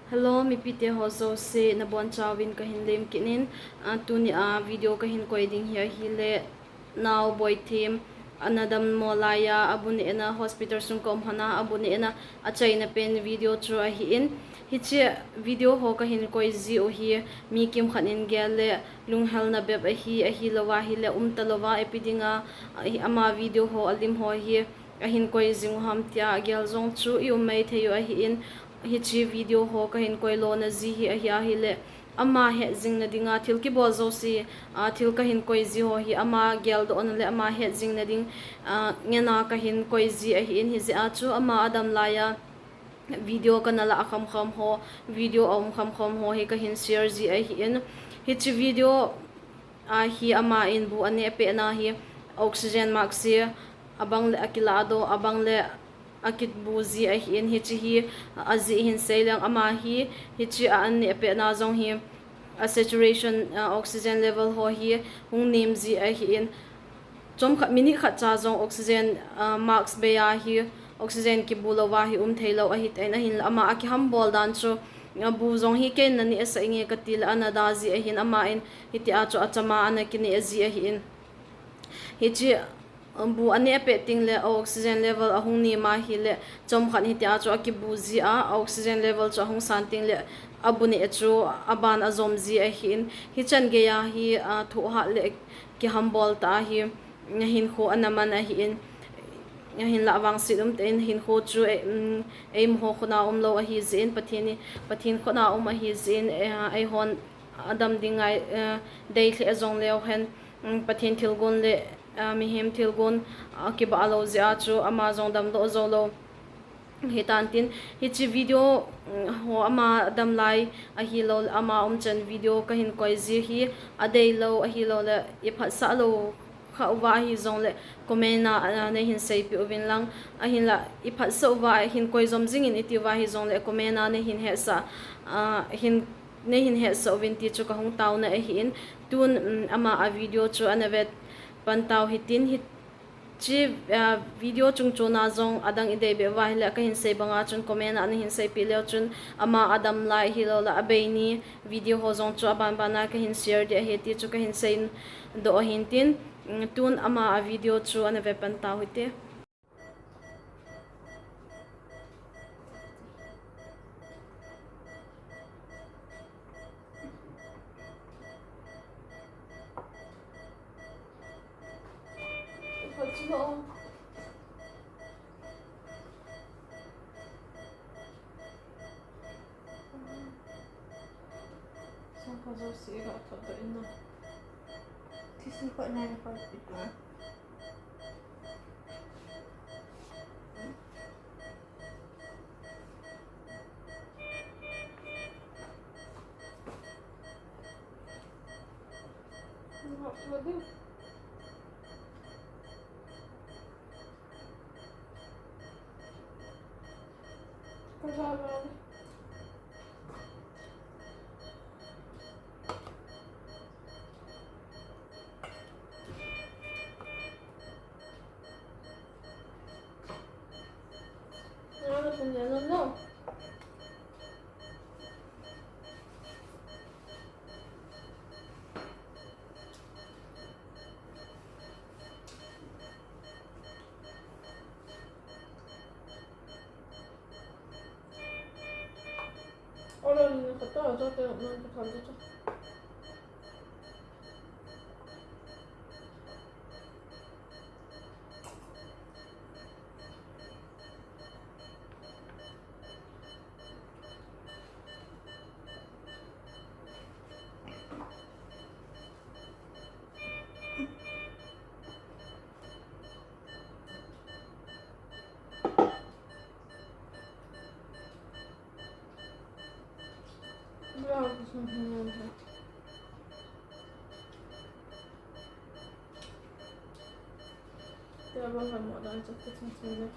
Hello, mi pite hoso se na bon chawin kahin lem kinin tuni a video kahin koiding here hile now Vahhoithem nadam molaya abuni ena hospital sung kom hana abuni ena achaina pen video tru a hi in hiche video ho kahin koi zi o hi mi kim khanin gele lunghal na beb a hi lowa hi le talowa epidinga ama video ho alim ho hi ahin koi zing ham tia gel zong chu yu mai theyo a hi in hichi video ho kahin koi lo na zi hi a hi le ama he zing na dinga thil ki bol zo si thil kahin koi zi ho hi ama gel do on le ama he zing na ding ngena kahin koi zi a hi in hi zi a chu ama adam laya video kanala akham kham ho video om kham kham ho hi kahin share zi a hi in hichi video hi ama in bu ane pe na hi oxygen mask si abang le akilado abang le akit buzi a hi in hichi hi azi hin seilang ama hi hichi an ne pe na zong hi a saturation oxygen level ho hi hung nim zi a hi in chom kha mini kha cha zong oxygen mask be ya hi oxygen ki bulowa hi thailo a hi ten a hin ama kiham bol dan chu bu zong hi ken nani asa inge katil anada zi a hin ama in hitia chu achama anakini azi a hi in hichi bu ane pe ting le oxygen level ahung ni ma hi le chom khan hitia chu akibu zi a oxygen level chu ahung san ting le abuni chu aban azom zi a hin hi chan ge ya hi thu ha le kiham bol ta hi hin kho anaman a hi in hin la wang sidum ten hin kho chu aim ho khona lo a hi zin pathin khona a hi zin ai hon adam dingai dei the azong leo hen pathin thilgun le mi hem thilgun ki ba lo zia chu amazon dam do zo lo hitantin hichi video ho ama dam lai a hi lo ama chan video kahin koi zi hi adei lo a hi lo le ipha sa lo kha wa hi zong le komena ne hin sei pi ovin lang a hin la ipha so wa hin koi zom jing in iti wa hi zong le komena ne hin he sa hin ne hin he so ovin ti chu ka hung taw na a hi in tun ama a video chu anavet pantaw hitin hit chi video chung chuna zong adang idei be wa hila ka hin sei banga chun comment an hin sei pileo chun ama adam lai hilo la abeini video ho zong chu aban bana ka hin share de he ti chu ka hin sei do hin tin tun ama a video chu an ve pan ta hoite Kazo siga todo ino. Tisi ko na yung pagpit mo. No. 어려운 갔다 와줘. 내가 엄마한테 던져줘. 뭐야 무슨 병이야? 내가 방금 뭐라 했었지 진짜.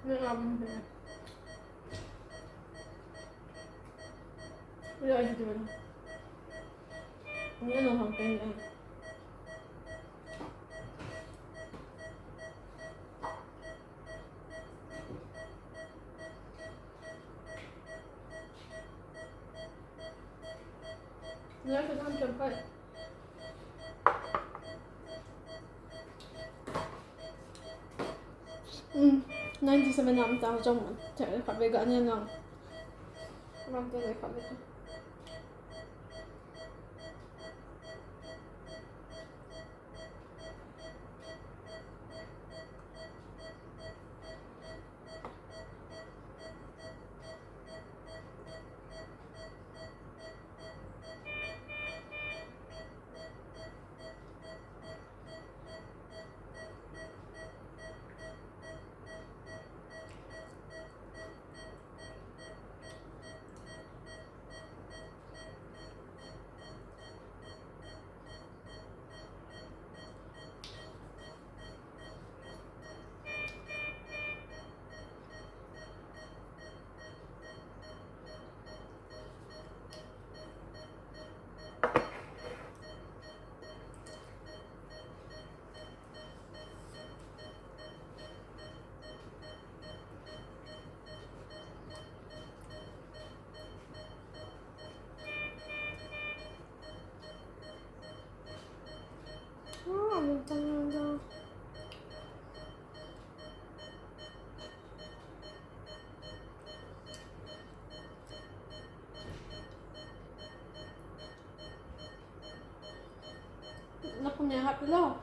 내가 보면 돼. Wala ka dito na. Ang ano hang kain ay. Wala ka dito champai. 97 namin tao dyan mo. Tsaka kabiga niya lang. Magdalay kami dyan. Ang tanda. Naku niya happy daw.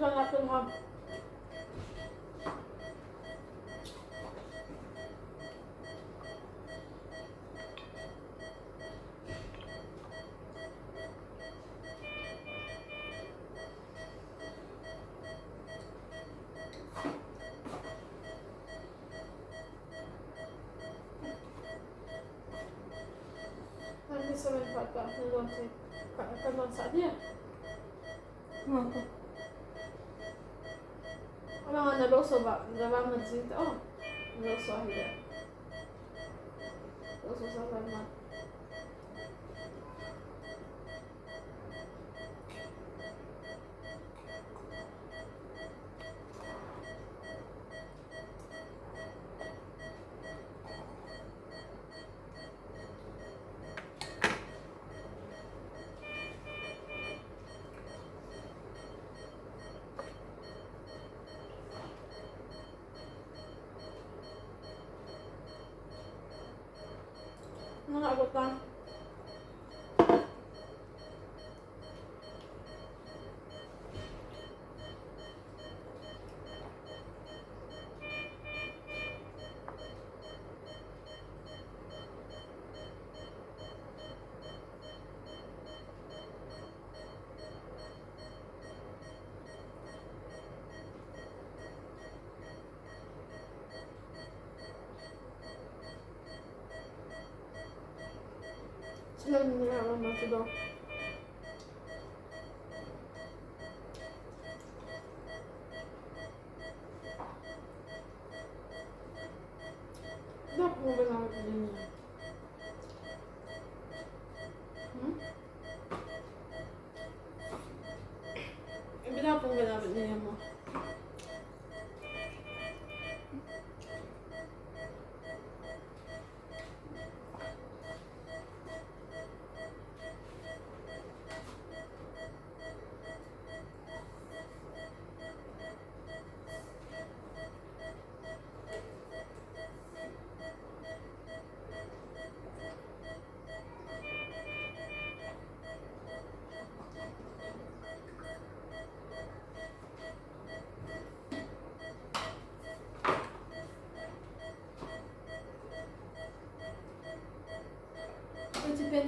Ganap yung hab. Nanti semen patah nilon sih. Kan saatnya. Ngapa? Wala nga naloso ba? Nalaman dito. Oh, naloso hitia. Naloso sa laman. Mga abot lang. Sila nila ang mga daw. Dapat mo ba naman din niya? Binapong ba naman niya mo?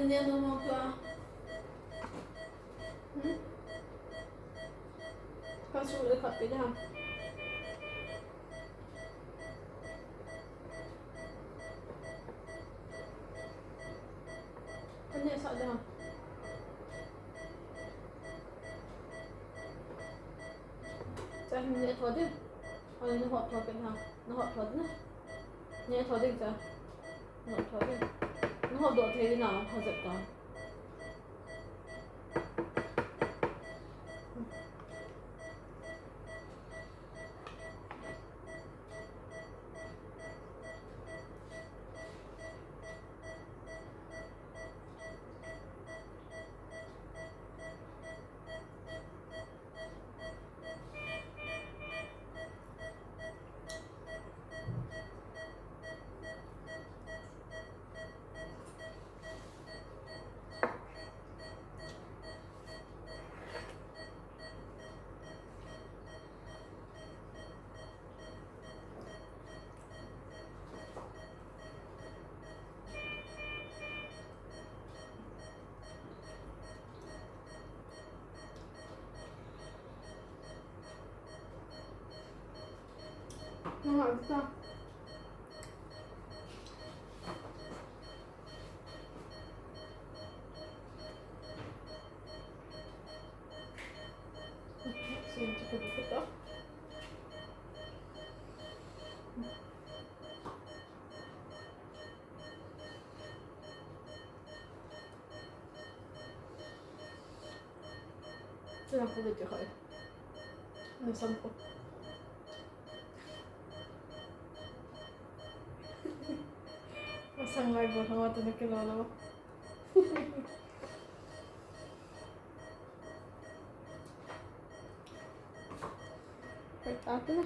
Ini dia mau tua. Kau suruh dekat pilihan. Kan dia sak dah. Saya ni thua đi. Hồi nó hot thua cái thằng. Nó hot thua nữa. Nhẹ thua đi cha. Nó thua đi. Nó hot độ thế đi nào, hot dẹp ta. Nó hỏi sao? Xin cho tôi một đó. Thế nào không được chữa khỏi? Nó xong không? Masang live buat hawa tuh nakilala mo. Wait, ate na.